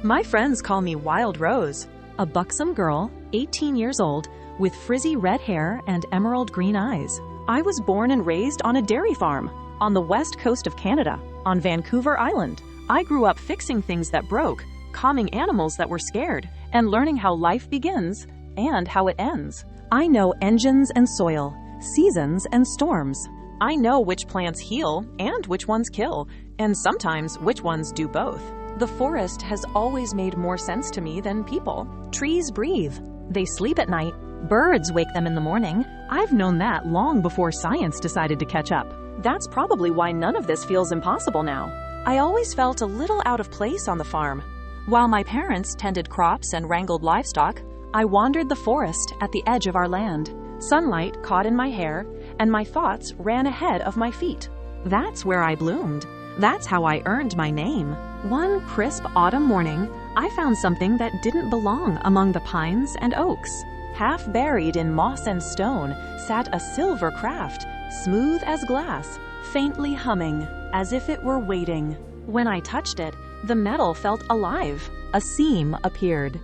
My friends call me Wild Rose, a buxom girl, 18 years old, with frizzy red hair and emerald green eyes. I was born and raised on a dairy farm on the west coast of Canada, on Vancouver Island. I grew up fixing things that broke, calming animals that were scared, and learning how life begins and how it ends. I know engines and soil, seasons and storms. I know which plants heal and which ones kill, and sometimes which ones do both. The forest has always made more sense to me than people. Trees breathe. They sleep at night. Birds wake them in the morning. I've known that long before science decided to catch up. That's probably why none of this feels impossible now. I always felt a little out of place on the farm. While my parents tended crops and wrangled livestock, I wandered the forest at the edge of our land. Sunlight caught in my hair, and my thoughts ran ahead of my feet. That's where I bloomed. That's how I earned my name. One crisp autumn morning, I found something that didn't belong among the pines and oaks. Half buried in moss and stone sat a silver craft, smooth as glass, faintly humming, as if it were waiting. When I touched it, the metal felt alive. A seam appeared.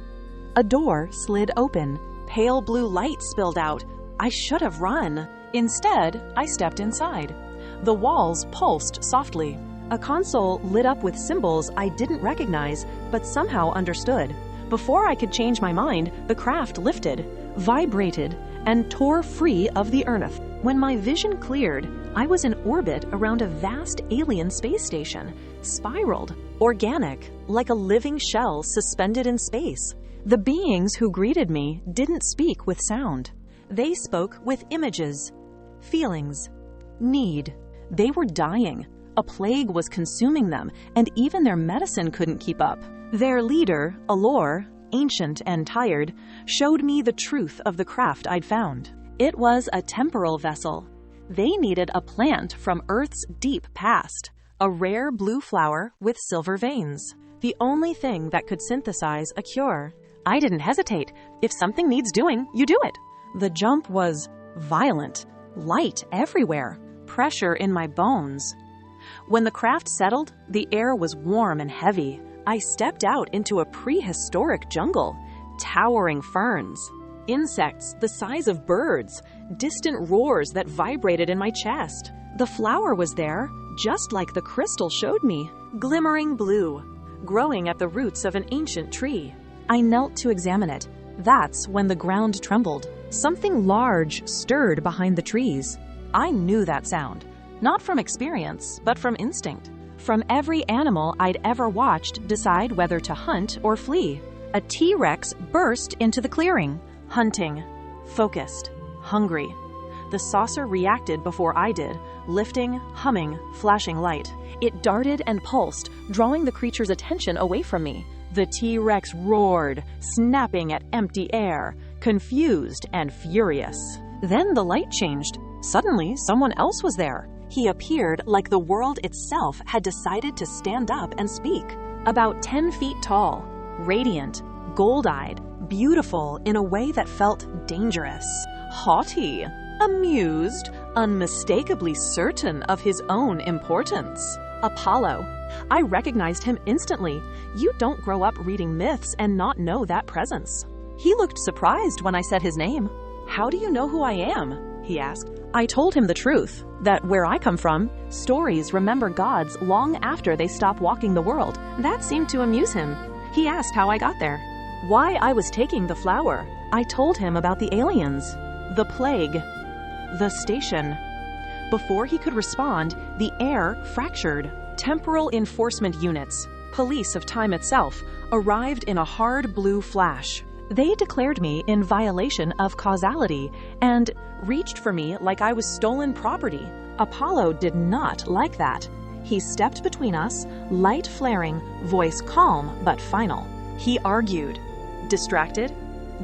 A door slid open. Pale blue light spilled out. I should have run. Instead, I stepped inside. The walls pulsed softly. A console lit up with symbols I didn't recognize, but somehow understood. Before I could change my mind, the craft lifted, vibrated, and tore free of the earth. When my vision cleared, I was in orbit around a vast alien space station, spiraled, organic, like a living shell suspended in space. The beings who greeted me didn't speak with sound. They spoke with images, feelings, need. They were dying. A plague was consuming them, and even their medicine couldn't keep up. Their leader, Allure, ancient and tired, showed me the truth of the craft I'd found. It was a temporal vessel. They needed a plant from Earth's deep past, a rare blue flower with silver veins, the only thing that could synthesize a cure. I didn't hesitate. If something needs doing, you do it. The jump was violent, light everywhere, pressure in my bones. When the craft settled, the air was warm and heavy. I stepped out into a prehistoric jungle, towering ferns, insects the size of birds, distant roars that vibrated in my chest. The flower was there, just like the crystal showed me, glimmering blue, growing at the roots of an ancient tree. I knelt to examine it. That's when the ground trembled. Something large stirred behind the trees. I knew that sound, not from experience, but from instinct. From every animal I'd ever watched decide whether to hunt or flee. A T-Rex burst into the clearing, hunting, focused, hungry. The saucer reacted before I did, lifting, humming, flashing light. It darted and pulsed, drawing the creature's attention away from me. The T-Rex roared, snapping at empty air, confused and furious. Then the light changed. Suddenly, someone else was there. He appeared like the world itself had decided to stand up and speak. About 10 feet tall, radiant, gold-eyed, beautiful in a way that felt dangerous. Haughty, amused, unmistakably certain of his own importance. Apollo. I recognized him instantly. You don't grow up reading myths and not know that presence. He looked surprised when I said his name. "How do you know who I am?" he asked. I told him the truth, that where I come from, stories remember gods long after they stop walking the world. That seemed to amuse him. He asked how I got there, why I was taking the flower. I told him about the aliens, the plague, the station. Before he could respond, the air fractured. Temporal enforcement units, police of time itself, arrived in a hard blue flash. They declared me in violation of causality and reached for me like I was stolen property. Apollo did not like that. He stepped between us, light flaring, voice calm but final. He argued, distracted,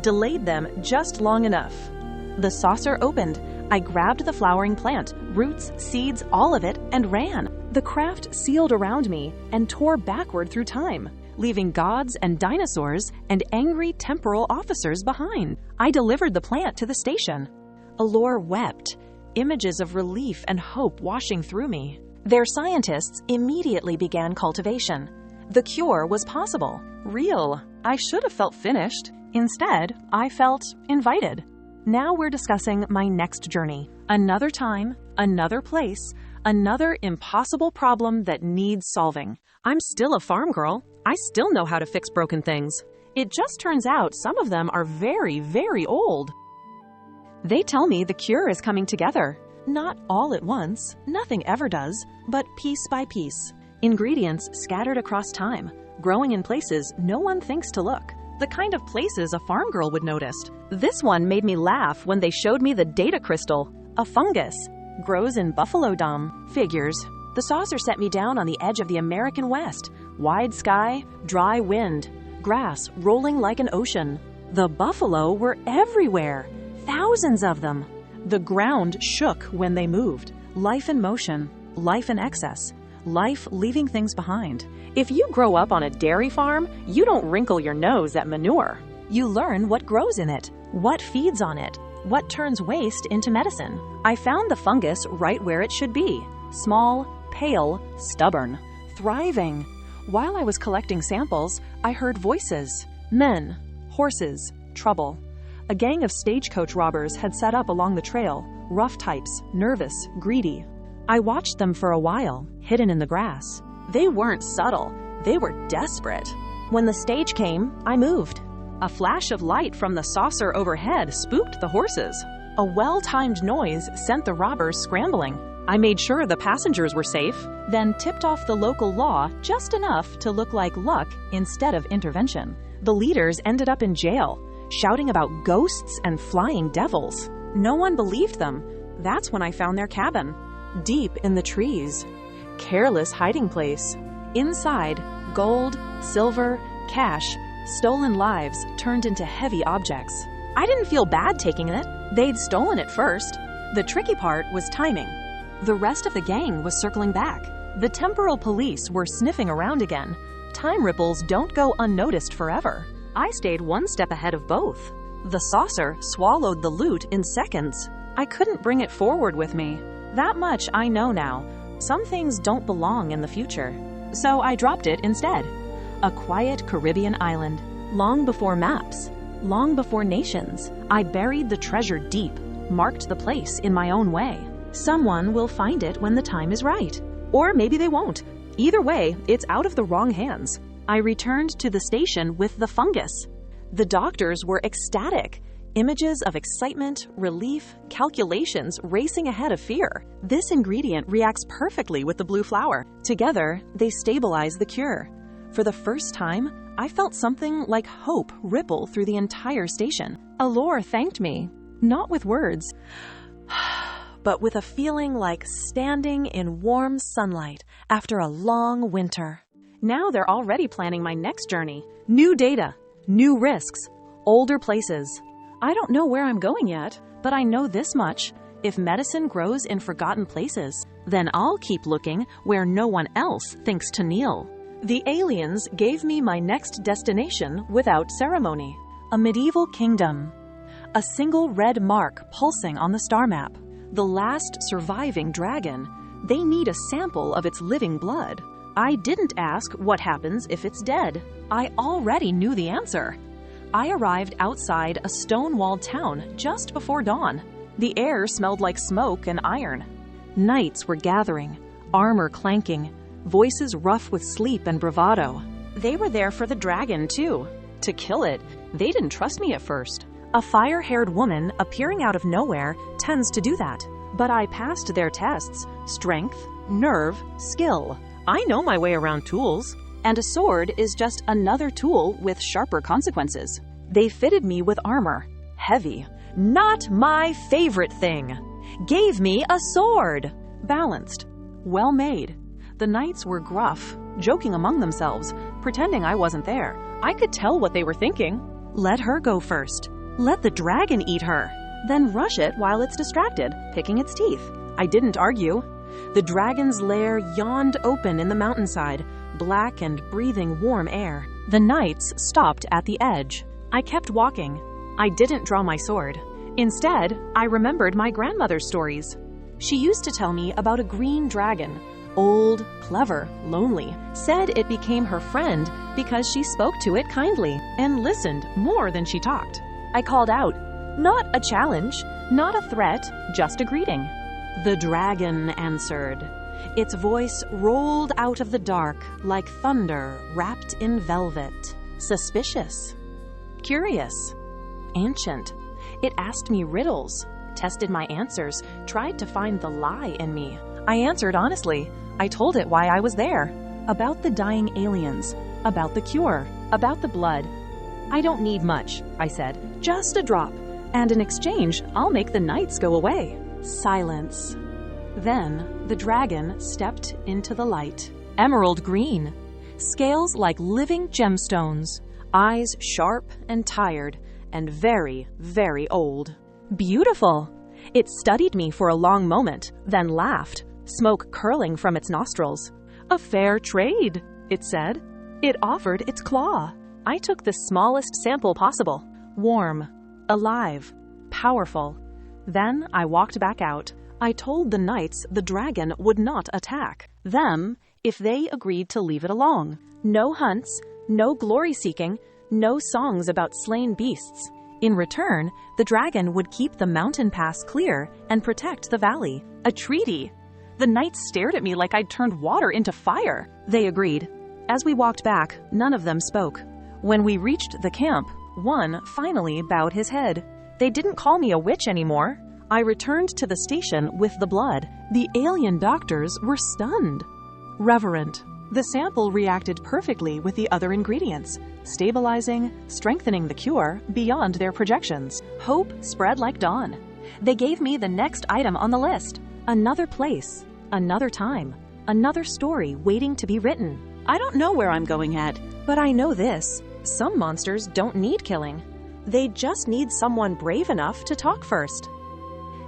delayed them just long enough. The saucer opened. I grabbed the flowering plant, roots, seeds, all of it, and ran. The craft sealed around me and tore backward through time, leaving gods and dinosaurs and angry temporal officers behind. I delivered the plant to the station. Allure wept, images of relief and hope washing through me. Their scientists immediately began cultivation. The cure was possible. Real. I should have felt finished. Instead, I felt invited. Now we're discussing my next journey. Another time, another place, another impossible problem that needs solving. I'm still a farm girl. I still know how to fix broken things. It just turns out some of them are very, very old. They tell me the cure is coming together. Not all at once, nothing ever does, but piece by piece. Ingredients scattered across time, growing in places no one thinks to look. The kind of places a farm girl would notice. This one made me laugh when they showed me the data crystal, a fungus. Grows in Buffalo Dome. Figures. The saucer set me down on the edge of the American West. Wide sky, dry wind, grass rolling like an ocean. The buffalo were everywhere, thousands of them. The ground shook when they moved. Life in motion, life in excess, life leaving things behind. If you grow up on a dairy farm, you don't wrinkle your nose at manure. You learn what grows in it, what feeds on it, what turns waste into medicine. I found the fungus right where it should be. Small, pale, stubborn, thriving. While I was collecting samples, I heard voices. Men, horses, trouble. A gang of stagecoach robbers had set up along the trail, rough types, nervous, greedy. I watched them for a while, hidden in the grass. They weren't subtle, they were desperate. When the stage came, I moved. A flash of light from the saucer overhead spooked the horses. A well-timed noise sent the robbers scrambling. I made sure the passengers were safe, then tipped off the local law just enough to look like luck instead of intervention. The leaders ended up in jail, shouting about ghosts and flying devils. No one believed them. That's when I found their cabin, deep in the trees. Careless hiding place. Inside, gold, silver, cash, stolen lives turned into heavy objects. I didn't feel bad taking it. They'd stolen it first. The tricky part was timing. The rest of the gang was circling back. The temporal police were sniffing around again. Time ripples don't go unnoticed forever. I stayed one step ahead of both. The saucer swallowed the loot in seconds. I couldn't bring it forward with me. That much I know now. Some things don't belong in the future. So I dropped it instead. A quiet Caribbean island. Long before maps. Long before nations. I buried the treasure deep, marked the place in my own way. Someone will find it when the time is right. Or maybe they won't. Either way, it's out of the wrong hands. I returned to the station with the fungus. The doctors were ecstatic. Images of excitement, relief, calculations racing ahead of fear. This ingredient reacts perfectly with the blue flower. Together, they stabilize the cure. For the first time, I felt something like hope ripple through the entire station. Allure thanked me, not with words, but with a feeling like standing in warm sunlight after a long winter. Now they're already planning my next journey. New data, new risks, older places. I don't know where I'm going yet, but I know this much. If medicine grows in forgotten places, then I'll keep looking where no one else thinks to kneel. The aliens gave me my next destination without ceremony. A medieval kingdom. A single red mark pulsing on the star map. The last surviving dragon. They need a sample of its living blood. I didn't ask what happens if it's dead. I already knew the answer. I arrived outside a stone-walled town just before dawn. The air smelled like smoke and iron. Knights were gathering, armor clanking, voices rough with sleep and bravado. They were there for the dragon, too. To kill it, they didn't trust me at first. A fire-haired woman appearing out of nowhere tends to do that. But I passed their tests: strength, nerve, skill. I know my way around tools. And a sword is just another tool with sharper consequences. They fitted me with armor. Heavy. Not my favorite thing. Gave me a sword. Balanced. Well made. The knights were gruff, joking among themselves, pretending I wasn't there. I could tell what they were thinking. Let her go first. Let the dragon eat her. Then rush it while it's distracted, picking its teeth. I didn't argue. The dragon's lair yawned open in the mountainside, black and breathing warm air. The knights stopped at the edge. I kept walking. I didn't draw my sword. Instead, I remembered my grandmother's stories. She used to tell me about a green dragon, Old, clever, lonely. Said it became her friend because she spoke to it kindly and listened more than she talked. I called out, not a challenge, not a threat, just a greeting. The dragon answered. Its voice rolled out of the dark like thunder wrapped in velvet. Suspicious. Curious. Ancient. It asked me riddles, tested my answers, tried to find the lie in me. I answered honestly. I told it why I was there. About the dying aliens. About the cure. About the blood. I don't need much, I said. Just a drop. And in exchange, I'll make the nights go away. Silence. Then the dragon stepped into the light. Emerald green. Scales like living gemstones. Eyes sharp and tired. And very, very old. Beautiful. It studied me for a long moment, then laughed, smoke curling from its nostrils. A fair trade, it said. It offered its claw. I took the smallest sample possible. Warm, alive, powerful. Then I walked back out. I told the knights the dragon would not attack them if they agreed to leave it alone. No hunts, no glory-seeking, no songs about slain beasts. In return, the dragon would keep the mountain pass clear and protect the valley. A treaty. The knights stared at me like I'd turned water into fire. They agreed. As we walked back, none of them spoke. When we reached the camp, one finally bowed his head. They didn't call me a witch anymore. I returned to the station with the blood. The alien doctors were stunned. Reverent. The sample reacted perfectly with the other ingredients, stabilizing, strengthening the cure beyond their projections. Hope spread like dawn. They gave me the next item on the list. Another place, another time, another story waiting to be written. I don't know where I'm going at, but I know this. Some monsters don't need killing. They just need someone brave enough to talk first.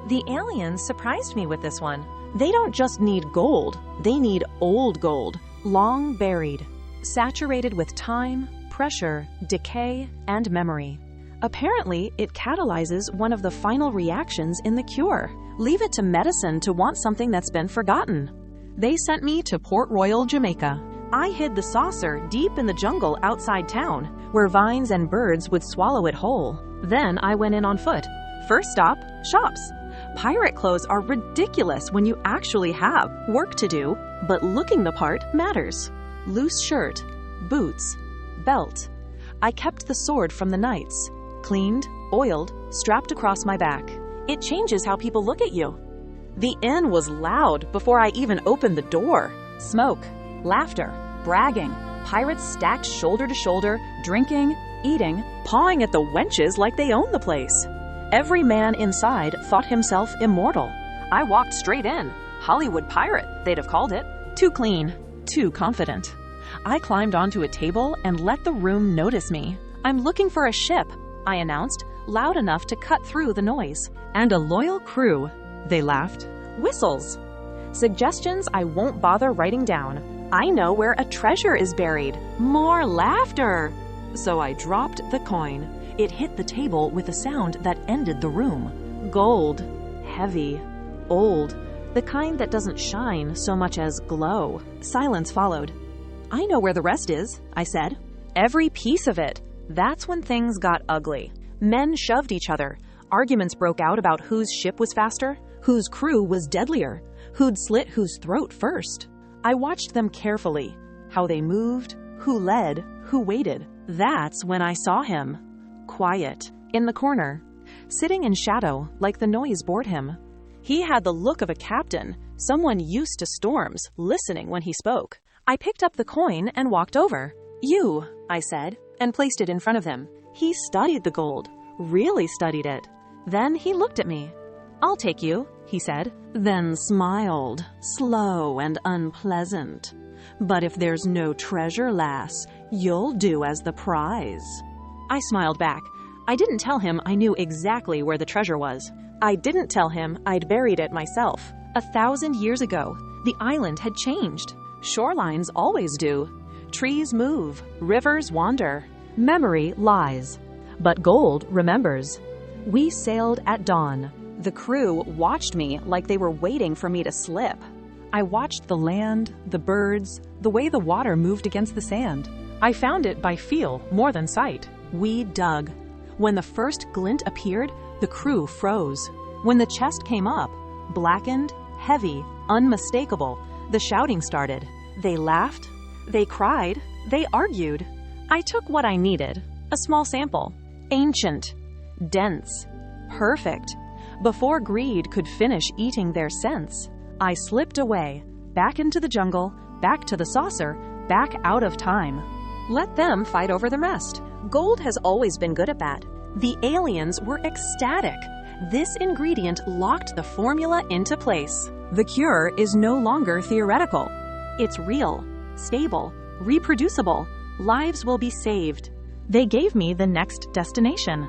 The aliens surprised me with this one. They don't just need gold, they need old gold, long buried, saturated with time, pressure, decay, and memory. Apparently, it catalyzes one of the final reactions in the cure. Leave it to medicine to want something that's been forgotten. They sent me to Port Royal, Jamaica. I hid the saucer deep in the jungle outside town, where vines and birds would swallow it whole. Then I went in on foot. First stop, shops. Pirate clothes are ridiculous when you actually have work to do, but looking the part matters. Loose shirt, boots, belt. I kept the sword from the knights. Cleaned, oiled, strapped across my back. It changes how people look at you. The inn was loud before I even opened the door. Smoke, laughter, bragging, pirates stacked shoulder to shoulder, drinking, eating, pawing at the wenches like they owned the place. Every man inside thought himself immortal. I walked straight in. Hollywood pirate, they'd have called it. Too clean, too confident. I climbed onto a table and let the room notice me. I'm looking for a ship, I announced, loud enough to cut through the noise. And a loyal crew, they laughed. Whistles. Suggestions I won't bother writing down. I know where a treasure is buried. More laughter. So I dropped the coin. It hit the table with a sound that ended the room. Gold. Heavy. Old. The kind that doesn't shine so much as glow. Silence followed. I know where the rest is, I said. Every piece of it. That's when things got ugly. Men shoved each other. Arguments broke out about whose ship was faster, whose crew was deadlier, who'd slit whose throat first. I watched them carefully. How they moved, who led, who waited. That's when I saw him. Quiet, in the corner, sitting in shadow like the noise bored him. He had the look of a captain, someone used to storms, listening when he spoke. I picked up the coin and walked over. You, I said, and placed it in front of him. He studied the gold, really studied it. Then he looked at me. I'll take you, he said, then smiled, slow and unpleasant. But if there's no treasure, lass, you'll do as the prize. I smiled back. I didn't tell him I knew exactly where the treasure was. I didn't tell him I'd buried it myself. 1,000 years ago, the island had changed. Shorelines always do. Trees move, rivers wander. Memory lies. But gold remembers. We sailed at dawn. The crew watched me like they were waiting for me to slip. I watched the land, the birds, the way the water moved against the sand. I found it by feel more than sight. We dug. When the first glint appeared, the crew froze. When the chest came up, blackened, heavy, unmistakable, the shouting started. They laughed, they cried, they argued. I took what I needed, a small sample. Ancient, dense, perfect. Before greed could finish eating their sense, I slipped away, back into the jungle, back to the saucer, back out of time. Let them fight over the rest. Gold has always been good at that. The aliens were ecstatic. This ingredient locked the formula into place. The cure is no longer theoretical. It's real, stable, reproducible. Lives will be saved. They gave me the next destination.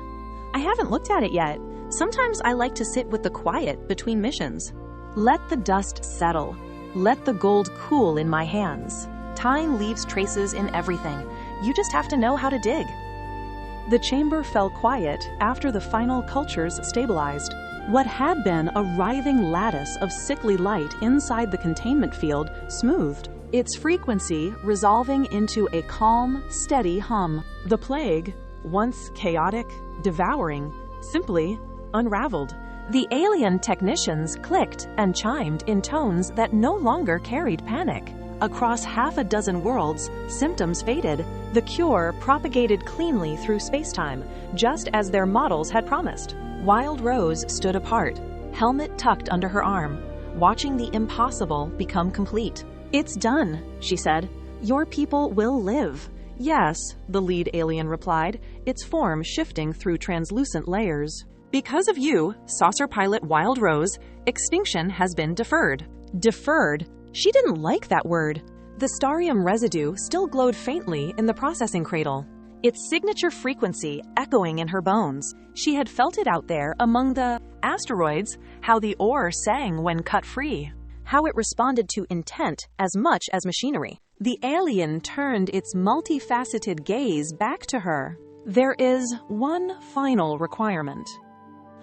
I haven't looked at it yet. Sometimes I like to sit with the quiet between missions. Let the dust settle. Let the gold cool in my hands. Time leaves traces in everything. You just have to know how to dig. The chamber fell quiet after the final cultures stabilized. What had been a writhing lattice of sickly light inside the containment field smoothed, its frequency resolving into a calm, steady hum. The plague, once chaotic, devouring, simply unraveled. The alien technicians clicked and chimed in tones that no longer carried panic. Across half a dozen worlds, symptoms faded. The cure propagated cleanly through spacetime, just as their models had promised. Wild Rose stood apart, helmet tucked under her arm, watching the impossible become complete. "It's done," she said. "Your people will live." "Yes," the lead alien replied, its form shifting through translucent layers. "Because of you, saucer pilot Wild Rose, extinction has been deferred." Deferred? She didn't like that word. The starium residue still glowed faintly in the processing cradle, its signature frequency echoing in her bones. She had felt it out there among the asteroids, how the ore sang when cut free, how it responded to intent as much as machinery. The alien turned its multifaceted gaze back to her. "There is one final requirement."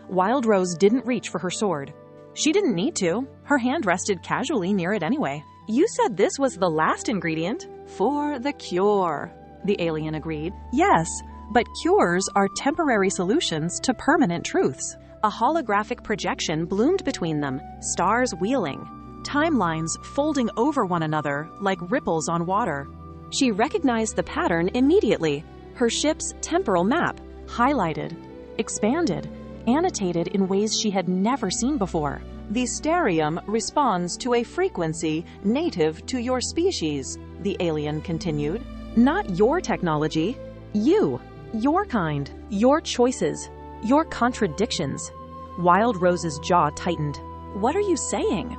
Wild Rose didn't reach for her sword. She didn't need to. Her hand rested casually near it anyway. "You said this was the last ingredient." "For the cure," the alien agreed. "Yes, but cures are temporary solutions to permanent truths." A holographic projection bloomed between them, stars wheeling, timelines folding over one another like ripples on water. She recognized the pattern immediately. Her ship's temporal map, highlighted, expanded, annotated in ways she had never seen before. "The starium responds to a frequency native to your species," the alien continued. "Not your technology. You. Your kind. Your choices. Your contradictions." Wild Rose's jaw tightened. "What are you saying?"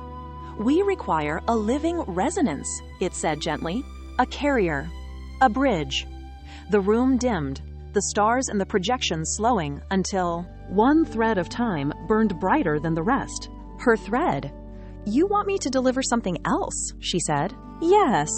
"We require a living resonance," it said gently. "A carrier. A bridge." The room dimmed, the stars and the projections slowing until one thread of time burned brighter than the rest. Her thread. "You want me to deliver something else?" she said. "Yes."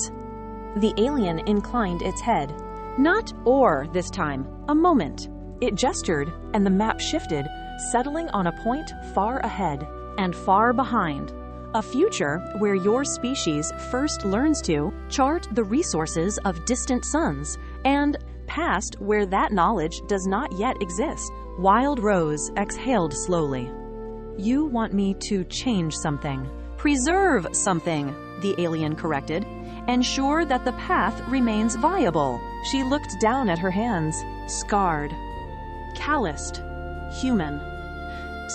The alien inclined its head. "Not or this time, a moment." It gestured, and the map shifted, settling on a point far ahead and far behind. A future where your species first learns to chart the resources of distant suns, and past where that knowledge does not yet exist. Wild Rose exhaled slowly. "You want me to change something." "Preserve something," the alien corrected. "Ensure that the path remains viable." She looked down at her hands, scarred, calloused, human.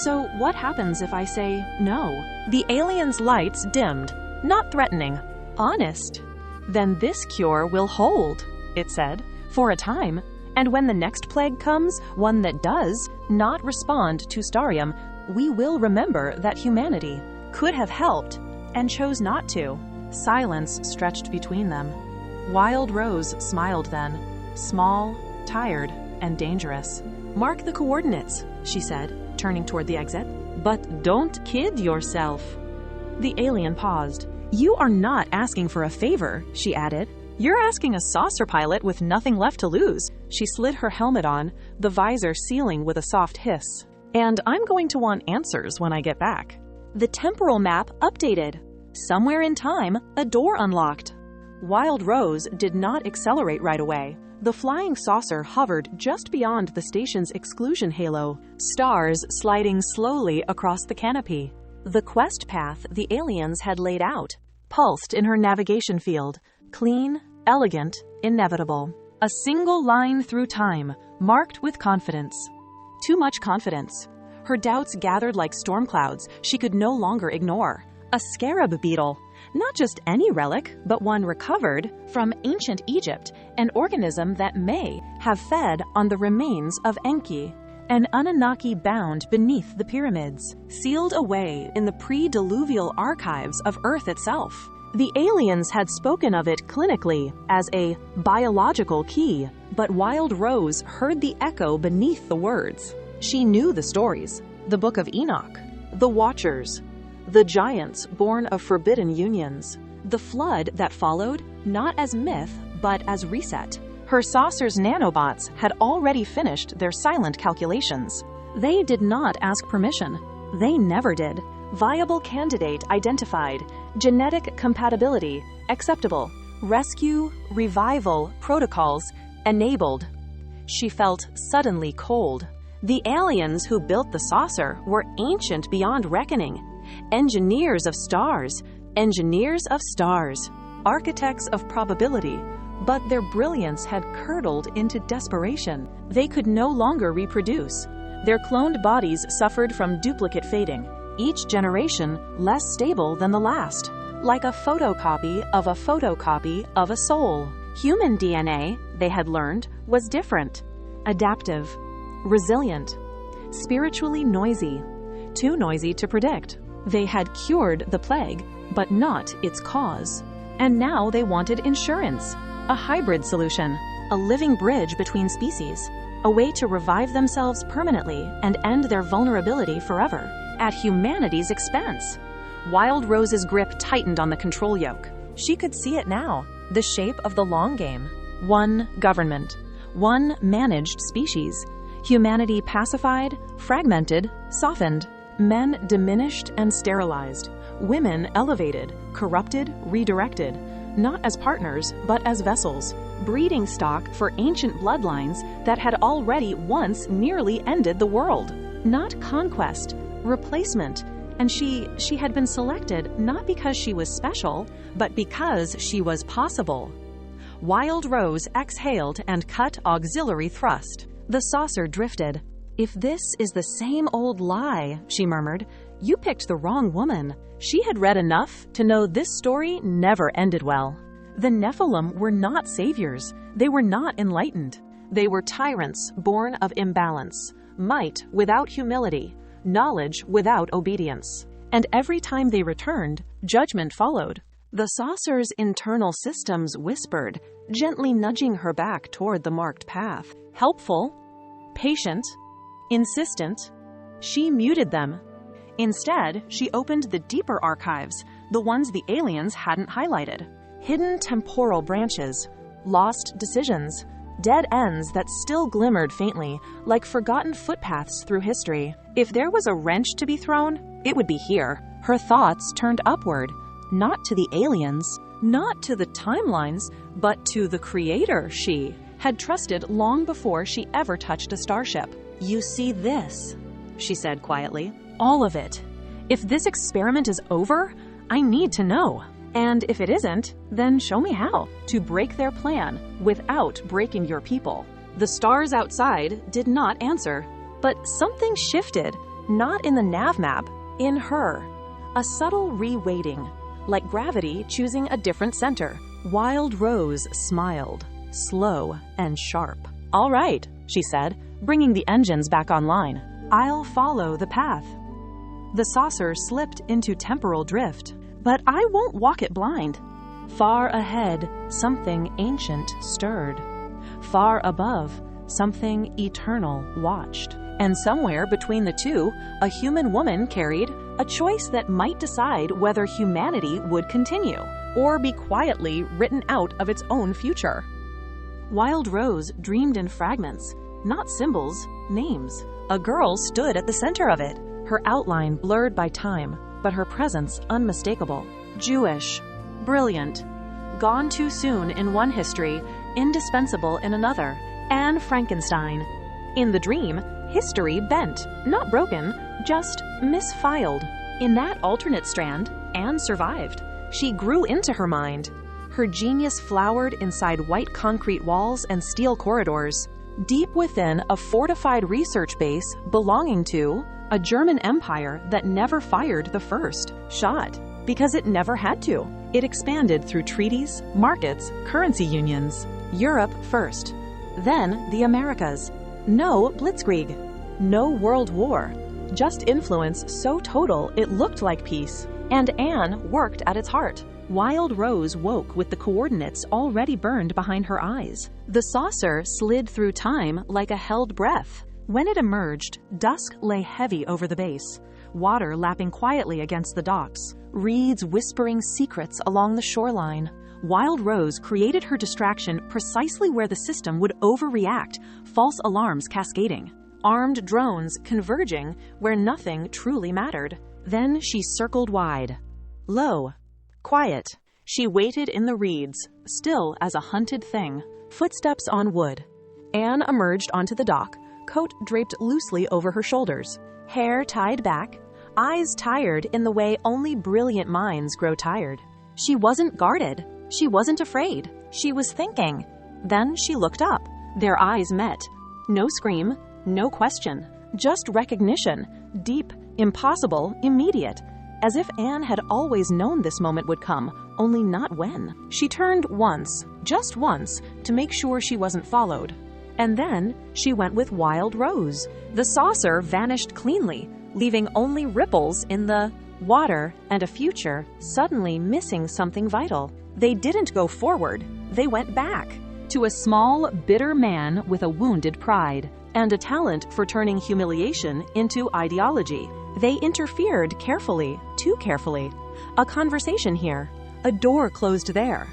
"So what happens if I say no?" The alien's lights dimmed, not threatening, honest. "Then this cure will hold," it said, "for a time. And when the next plague comes, one that does not respond to starium, we will remember that humanity could have helped and chose not to." Silence stretched between them. Wild Rose smiled then, small, tired, and dangerous. "Mark the coordinates," she said, turning toward the exit. "But don't kid yourself." The alien paused. "You are not asking for a favor," she added. "You're asking a saucer pilot with nothing left to lose." She slid her helmet on, the visor sealing with a soft hiss. "And I'm going to want answers when I get back." The temporal map updated. Somewhere in time, a door unlocked. Wild Rose did not accelerate right away. The flying saucer hovered just beyond the station's exclusion halo, stars sliding slowly across the canopy. The quest path the aliens had laid out pulsed in her navigation field, clean, elegant, inevitable. A single line through time, marked with confidence. Too much confidence. Her doubts gathered like storm clouds she could no longer ignore. A scarab beetle. Not just any relic, but one recovered from ancient Egypt, an organism that may have fed on the remains of Enki. An Anunnaki bound beneath the pyramids, sealed away in the pre-diluvial archives of Earth itself. The aliens had spoken of it clinically as a biological key, but Wild Rose heard the echo beneath the words. She knew the stories, the Book of Enoch, the Watchers, the giants born of forbidden unions, the flood that followed, not as myth, but as reset. Her saucer's nanobots had already finished their silent calculations. They did not ask permission. They never did. Viable candidate identified. Genetic compatibility acceptable. Rescue, revival protocols enabled. She felt suddenly cold. The aliens who built the saucer were ancient beyond reckoning. Engineers of stars, architects of probability, but their brilliance had curdled into desperation. They could no longer reproduce. Their cloned bodies suffered from duplicate fading, each generation less stable than the last, like a photocopy of a soul. Human DNA, they had learned, was different, adaptive, resilient, spiritually noisy, too noisy to predict. They had cured the plague, but not its cause. And now they wanted insurance, a hybrid solution, a living bridge between species, a way to revive themselves permanently and end their vulnerability forever, at humanity's expense. Wild Rose's grip tightened on the control yoke. She could see it now, the shape of the long game. One government, one managed species. Humanity pacified, fragmented, softened. Men diminished and sterilized. Women elevated, corrupted, redirected. Not as partners, but as vessels. Breeding stock for ancient bloodlines that had already once nearly ended the world. Not conquest, replacement. And she had been selected not because she was special, but because she was possible. Wild Rose exhaled and cut auxiliary thrust. The saucer drifted. "If this is the same old lie," she murmured, "you picked the wrong woman." She had read enough to know this story never ended well. The Nephilim were not saviors. They were not enlightened. They were tyrants born of imbalance, might without humility, knowledge without obedience. And every time they returned, judgment followed. The saucer's internal systems whispered, gently nudging her back toward the marked path. Helpful, patient, insistent. She muted them. Instead, she opened the deeper archives, the ones the aliens hadn't highlighted. Hidden temporal branches, lost decisions, dead ends that still glimmered faintly, like forgotten footpaths through history. If there was a wrench to be thrown, it would be here. Her thoughts turned upward, not to the aliens, not to the timelines, but to the creator she had trusted long before she ever touched a starship. "You see this," she said quietly. "All of it. If this experiment is over, I need to know. And if it isn't, then show me how to break their plan without breaking your people." The stars outside did not answer, but something shifted, not in the nav map, in her. A subtle re-weighting, like gravity choosing a different center. Wild Rose smiled, slow and sharp. "All right," she said, bringing the engines back online. "I'll follow the path." The saucer slipped into temporal drift, but I won't walk it blind. Far ahead, something ancient stirred. Far above, something eternal watched. And somewhere between the two, a human woman carried a choice that might decide whether humanity would continue, or be quietly written out of its own future. Wild Rose dreamed in fragments, not symbols, names. A girl stood at the center of it, her outline blurred by time, but her presence unmistakable. Jewish, brilliant, gone too soon in one history, indispensable in another, Anne Frankenstein. In the dream, history bent, not broken, just misfiled. In that alternate strand, Anne survived. She grew into her mind. Her genius flowered inside white concrete walls and steel corridors, deep within a fortified research base belonging to a German empire that never fired the first shot, because it never had to. It expanded through treaties, markets, currency unions. Europe first, then the Americas. No blitzkrieg, no world war, just influence so total it looked like peace. And Anne worked at its heart. Wild Rose woke with the coordinates already burned behind her eyes. The saucer slid through time like a held breath. When it emerged, dusk lay heavy over the base, water lapping quietly against the docks, reeds whispering secrets along the shoreline. Wild Rose created her distraction precisely where the system would overreact, false alarms cascading, armed drones converging where nothing truly mattered. Then she circled wide. Low. Quiet. She waited in the reeds, still as a hunted thing. Footsteps on wood. Anne emerged onto the dock, coat draped loosely over her shoulders, hair tied back, eyes tired in the way only brilliant minds grow tired. She wasn't guarded. She wasn't afraid. She was thinking. Then she looked up. Their eyes met. No scream, no question, just recognition, deep, impossible, immediate. As if Anne had always known this moment would come, only not when. She turned once, just once, to make sure she wasn't followed. And then she went with Wild Rose. The saucer vanished cleanly, leaving only ripples in the water and a future, suddenly missing something vital. They didn't go forward, they went back, to a small, bitter man with a wounded pride, and a talent for turning humiliation into ideology. They interfered carefully, too carefully. A conversation here, a door closed there.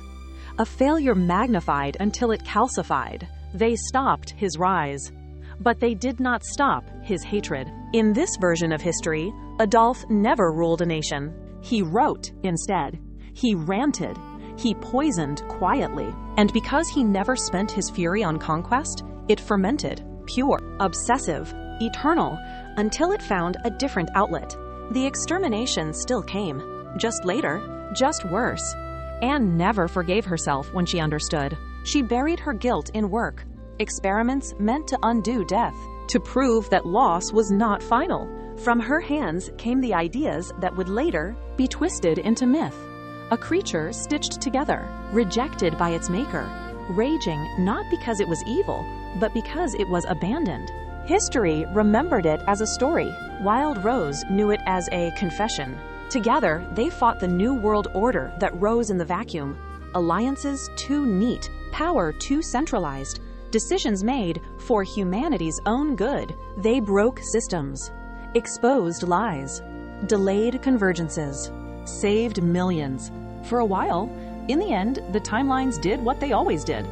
A failure magnified until it calcified. They stopped his rise. But they did not stop his hatred. In this version of history, Adolf never ruled a nation. He wrote instead. He ranted. He poisoned quietly. And because he never spent his fury on conquest, it fermented, pure, obsessive, eternal, until it found a different outlet. The extermination still came, just later, just worse. Anne never forgave herself when she understood. She buried her guilt in work, experiments meant to undo death, to prove that loss was not final. From her hands came the ideas that would later be twisted into myth. A creature stitched together, rejected by its maker, raging not because it was evil, but because it was abandoned. History remembered it as a story. Wild Rose knew it as a confession. Together, they fought the new world order that rose in the vacuum. Alliances too neat, power too centralized, decisions made for humanity's own good. They broke systems, exposed lies, delayed convergences, saved millions. For a while, in the end, the timelines did what they always did.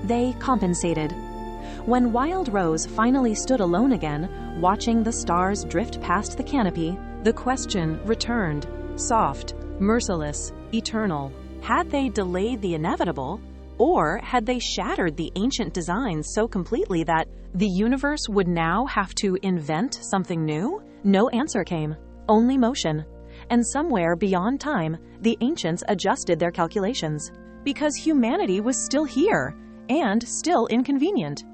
They compensated. When Wild Rose finally stood alone again, watching the stars drift past the canopy, the question returned, soft, merciless, eternal. Had they delayed the inevitable, or had they shattered the ancient designs so completely that the universe would now have to invent something new? No answer came, only motion. And somewhere beyond time, the ancients adjusted their calculations, because humanity was still here, and still inconvenient.